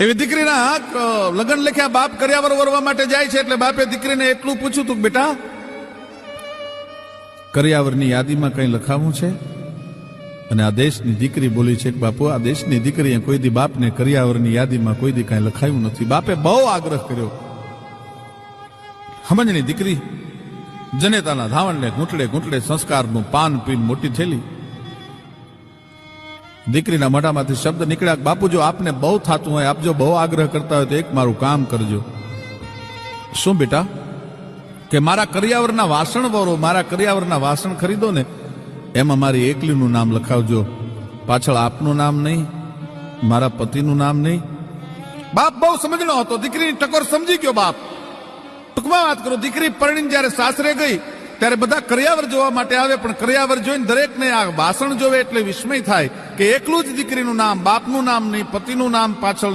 એવી દીકરીના લગ્ન લખ્યા બાપ કર્યાવર વરવા માટે જાય છે એટલે બાપે દીકરીને એટલું પૂછ્યું તું, બેટા કર્યાવરની યાદીમાં કઈ લખાવું છે? અને આ દેશની દીકરી બોલી છે કે બાપુ, આ દેશની દીકરીએ કોઈ દી બાપને કર્યાવરની યાદીમાં કોઈ દી કઈ લખાયું નથી. બાપે બહુ આગ્રહ કર્યો. સમજણી દીકરી જનેતાના ધાવણને ઘૂંટડે ઘૂંટડે સંસ્કારનું પાન પીને મોટી થયેલી. દીકરીના મોઢામાંથી શબ્દ નીકળ્યા, બાપુ જો આપને બહુ થતું હોય, આપ જો બહુ આગ્રહ કરતા હોય તો એક મારું કામ કરજો. શું બેટા? કે મારા કરિયાવરના વાસણ વરો, મારા કરિયાવરના વાસણ ખરીદો ને, એમાં મારી એકલીનું નામ લખાવજો, પાછળ આપનું નામ નહીં, મારા પતિનું નામ નહીં. બાપ બહુ સમજણો હતો, દીકરીની ટકોર સમજી ગયો બાપ. ટૂંકમાં વાત કરું, દીકરી પરણીને જયારે સાસરે ગઈ ત્યારે બધા કરિયાવર જોવા માટે આવે, પણ કરિયાવર જોઈને દરેકને આ વાસણ જોવે એટલે વિસ્મય થાય કે એકલું જ દીકરીનું નામ, બાપનું નામ નહીં, પતિનું નામ પાછળ